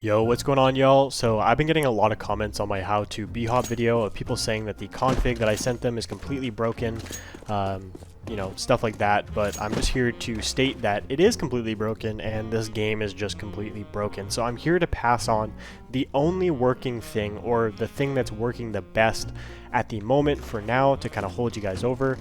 Yo, what's going on, y'all? So I've been getting a lot of comments on my how to bhop video of people saying that the config that I sent them is completely broken, stuff like that. But I'm just here to state that it is completely broken and this game is just completely broken. So I'm here to pass on the only working thing, or the thing that's working the best at the moment for now, to kind of hold you guys over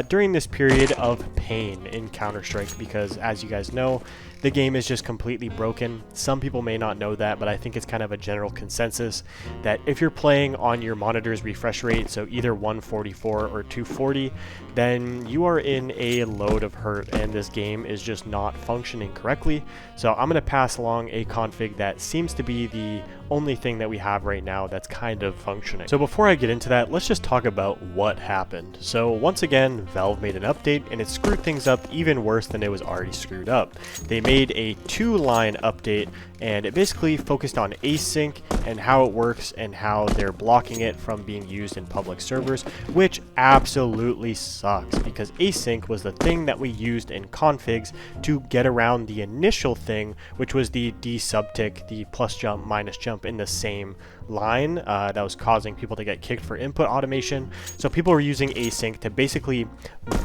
during this period of pain in Counter-Strike, because as you guys know, the game is just completely broken. Some people may not know that, but I think it's kind of a general consensus that if you're playing on your monitor's refresh rate, so either 144 or 240, then you are in a load of hurt and this game is just not functioning correctly. So I'm going to pass along a config that seems to be the only thing that we have right now that's kind of functioning. So before I get into that, let's just talk about what happened. So once again, Valve made an update and it screwed things up even worse than it was already screwed up. They made a 2-line update and it basically focused on async and how it works and how they're blocking it from being used in public servers, which absolutely sucks because async was the thing that we used in configs to get around the initial thing, which was the d-subtick, the plus jump minus jump in the same line that was causing people to get kicked for input automation. So people were using async to basically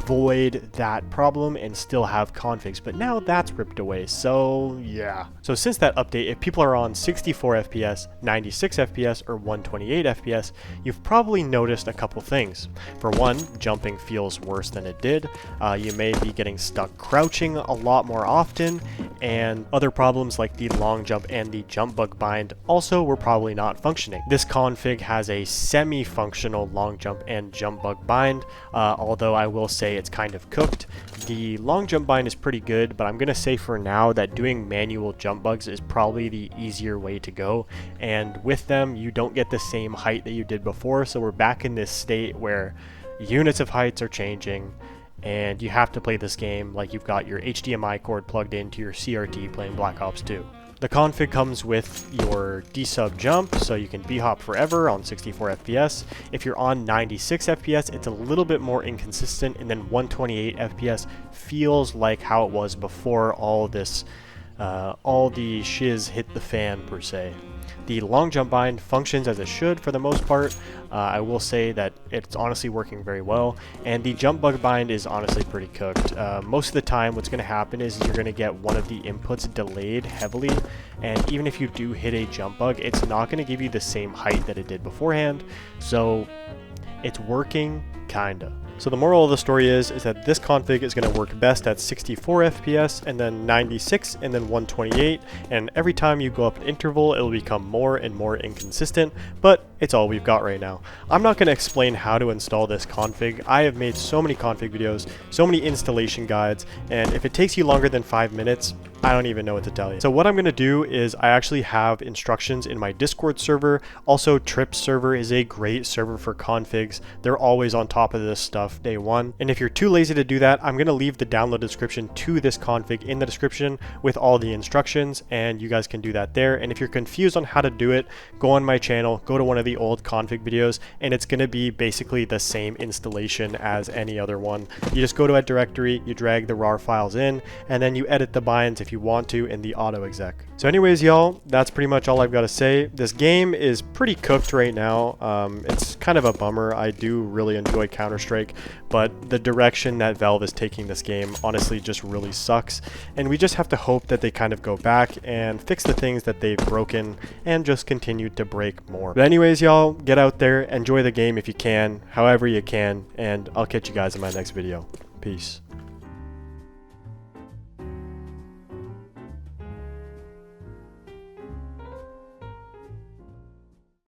void that problem and still have configs, but now that's ripped away. So yeah. So since that update, if people are on 64 FPS, 96 FPS, or 128 FPS, you've probably noticed a couple things. For one, jumping feels worse than it did. You may be getting stuck crouching a lot more often, and other problems like the long jump and the jump bug bind also were probably not functioning. This config has a semi-functional long jump and jump bug bind, although I will say it's kind of cooked. The long jump bind is pretty good, but I'm going to say for now that doing manual jump bugs is probably the easier way to go, and with them you don't get the same height that you did before, so we're back in this state where units of heights are changing and you have to play this game like you've got your HDMI cord plugged into your CRT playing Black Ops 2. The config comes with your D-sub jump, so you can bhop forever on 64 FPS. If you're on 96 FPS, it's a little bit more inconsistent, and then 128 FPS feels like how it was before all this, all the shiz hit the fan per se. The long jump bind functions as it should for the most part. I will say that it's honestly working very well, and the jump bug bind is honestly pretty cooked. Most of the time what's going to happen is you're going to get one of the inputs delayed heavily, and even if you do hit a jump bug, it's not going to give you the same height that it did beforehand, so it's working kinda. So the moral of the story is that this config is going to work best at 64 FPS and then 96 and then 128, and every time you go up an interval it'll become more and more inconsistent, but it's all we've got right now. I'm not going to explain how to install this config. I have made so many config videos, so many installation guides, and if it takes you longer than 5 minutes, I don't even know what to tell you. So what I'm going to do is I actually have instructions in my Discord server. Also, Trip's server is a great server for configs. They're always on top of this stuff day one. And if you're too lazy to do that, I'm going to leave the download description to this config in the description with all the instructions, and you guys can do that there. And if you're confused on how to do it, go on my channel, go to one of the old config videos, and it's going to be basically the same installation as any other one. You just go to a directory, you drag the RAR files in, and then you edit the binds if you want to in the autoexec. So anyways, y'all, that's pretty much all I've got to say. This game is pretty cooked right now. It's kind of a bummer. I do really enjoy Counter-Strike, but the direction that Valve is taking this game honestly just really sucks, and we just have to hope that they kind of go back and fix the things that they've broken and just continue to break more. But anyways, y'all, get out there, enjoy the game if you can, however you can, and I'll catch you guys in my next video. Peace.